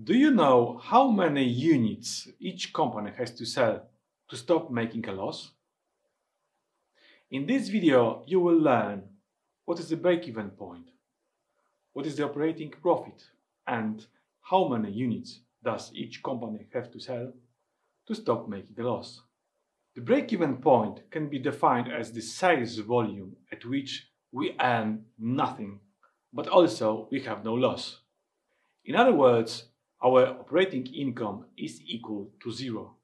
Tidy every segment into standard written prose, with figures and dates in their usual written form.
Do you know how many units each company has to sell to stop making a loss? In this video, you will learn what is the break-even point, what is the operating profit, and how many units does each company have to sell to stop making a loss. The break-even point can be defined as the sales volume at which we earn nothing, but also we have no loss. In other words, our operating income is equal to zero.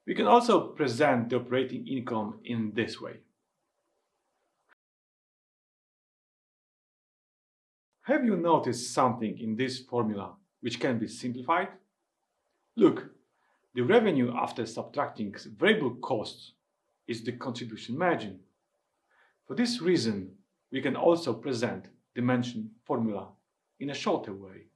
We can also present the operating income in this way. Have you noticed something in this formula which can be simplified? Look, the revenue after subtracting variable costs is the contribution margin. For this reason, we can also present the mentioned formula in a shorter way.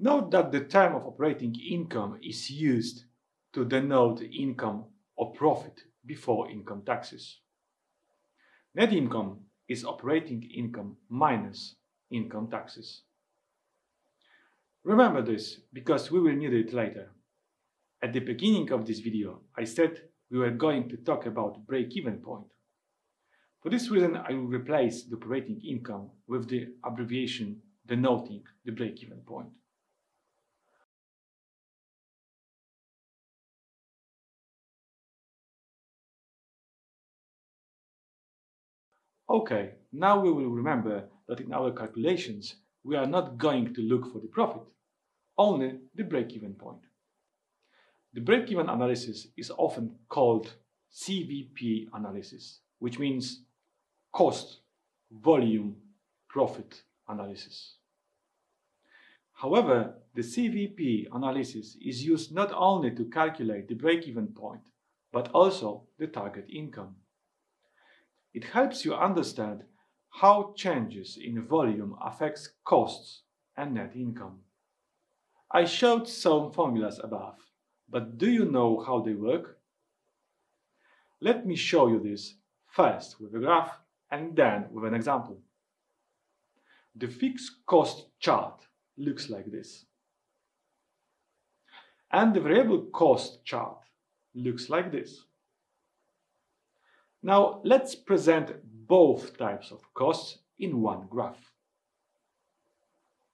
Note that the term of operating income is used to denote income or profit before income taxes. Net income is operating income minus income taxes. Remember this because we will need it later. At the beginning of this video, I said we were going to talk about break-even point. For this reason, I will replace the operating income with the abbreviation denoting the break-even point. Okay, now we will remember that in our calculations we are not going to look for the profit, only the break-even point. The break-even analysis is often called CVP analysis, which means cost, volume, profit analysis. However, the CVP analysis is used not only to calculate the break-even point, but also the target income. It helps you understand how changes in volume affects costs and net income. I showed some formulas above, but do you know how they work? Let me show you this first with a graph and then with an example. The fixed cost chart looks like this. And the variable cost chart looks like this. Now let's present both types of costs in one graph.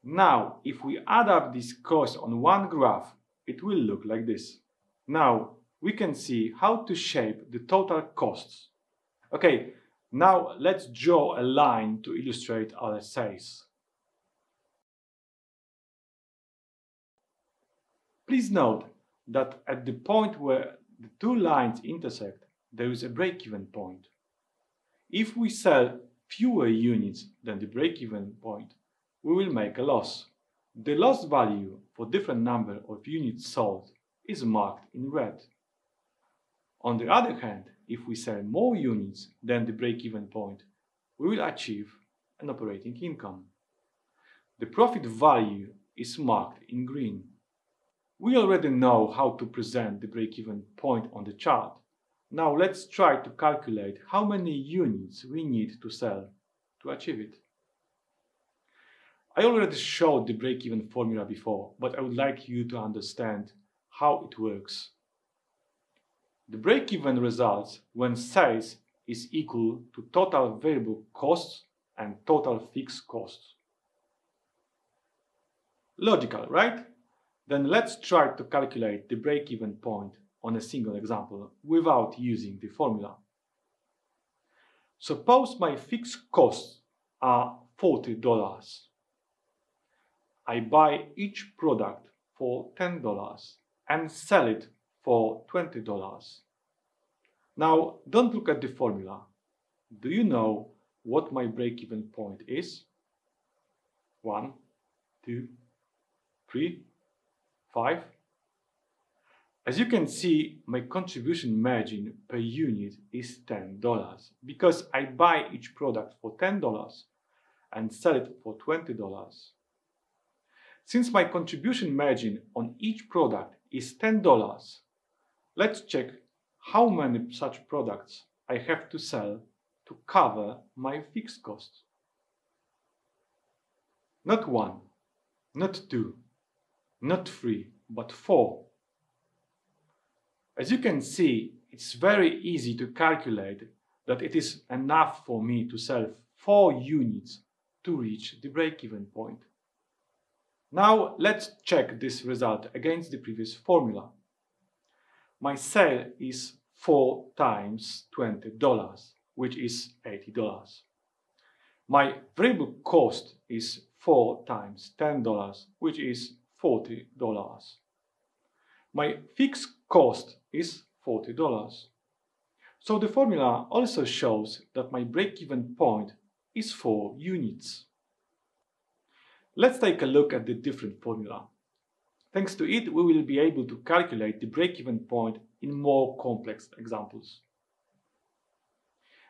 Now, if we add up these costs on one graph, it will look like this. Now we can see how to shape the total costs. Okay, now let's draw a line to illustrate our sales. Please note that at the point where the two lines intersect, there is a break-even point. If we sell fewer units than the break-even point, we will make a loss. The loss value for different number of units sold is marked in red. On the other hand, if we sell more units than the break-even point, we will achieve an operating income. The profit value is marked in green. We already know how to present the break-even point on the chart. Now let's try to calculate how many units we need to sell to achieve it. I already showed the break-even formula before, but I would like you to understand how it works. The break-even results when sales is equal to total variable costs and total fixed costs. Logical, right? Then let's try to calculate the break-even point on a single example without using the formula. Suppose my fixed costs are $40. I buy each product for $10 and sell it for $20. Now don't look at the formula. Do you know what my break-even point is? 1, 2, 3, 5. As you can see, my contribution margin per unit is $10 because I buy each product for $10 and sell it for $20. Since my contribution margin on each product is $10, let's check how many such products I have to sell to cover my fixed costs. Not 1, not 2, not 3, but 4. As you can see, it's very easy to calculate that it is enough for me to sell 4 units to reach the break-even point. Now let's check this result against the previous formula. My sale is 4 times $20, which is $80. My variable cost is 4 times $10, which is $40. My fixed cost is $40. So the formula also shows that my break-even point is 4 units. Let's take a look at the different formula. Thanks to it, we will be able to calculate the break-even point in more complex examples.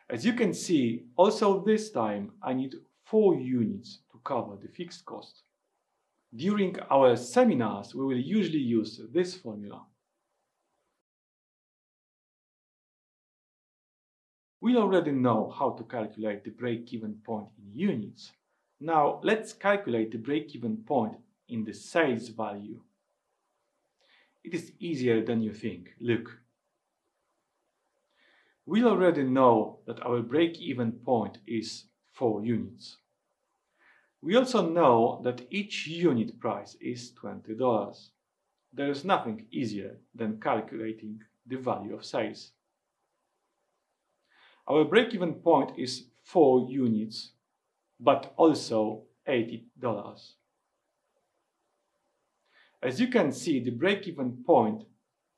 As you can see, also this time I need 4 units to cover the fixed cost. During our seminars, we will usually use this formula. We already know how to calculate the break-even point in units. Now let's calculate the break-even point in the sales value. It is easier than you think. Look. We already know that our break-even point is 4 units. We also know that each unit price is $20. There is nothing easier than calculating the value of sales. Our break-even point is 4 units, but also $80. As you can see, the break-even point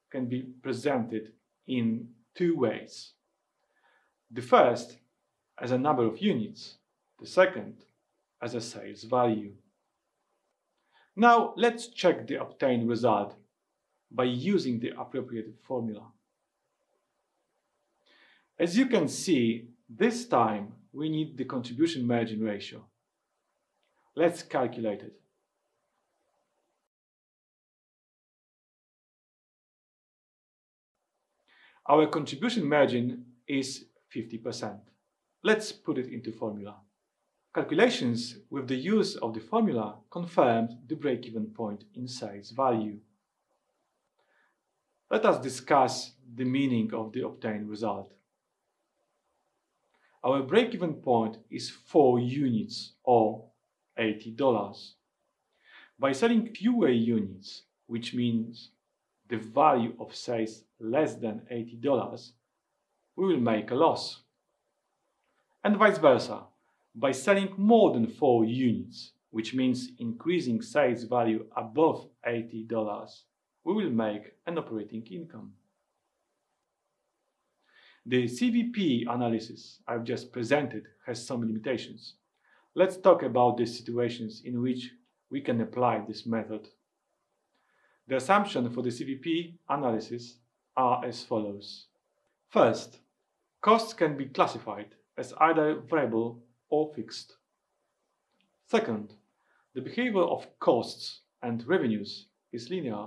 can be presented in 2 ways. The first as a number of units, the second as a sales value. Now let's check the obtained result by using the appropriate formula. As you can see, this time we need the contribution margin ratio. Let's calculate it. Our contribution margin is 50%. Let's put it into formula. Calculations with the use of the formula confirmed the break-even point in sales value. Let us discuss the meaning of the obtained result. Our break-even point is 4 units or $80. By selling fewer units, which means the value of sales less than $80, we will make a loss. And vice versa, by selling more than 4 units, which means increasing sales value above $80, we will make an operating income. The CVP analysis I've just presented has some limitations. Let's talk about the situations in which we can apply this method. The assumptions for the CVP analysis are as follows. First, costs can be classified as either variable or fixed. Second, the behavior of costs and revenues is linear.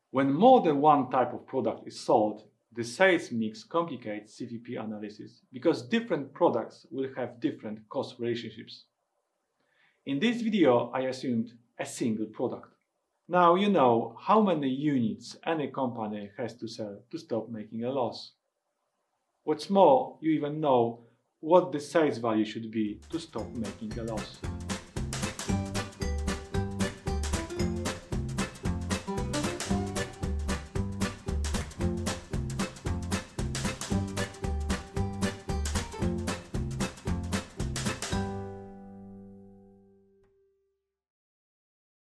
When more than one type of product is sold, the sales mix complicates CVP analysis because different products will have different cost relationships. In this video, I assumed a single product. Now you know how many units any company has to sell to stop making a loss. What's more, you even know what the sales value should be to stop making a loss.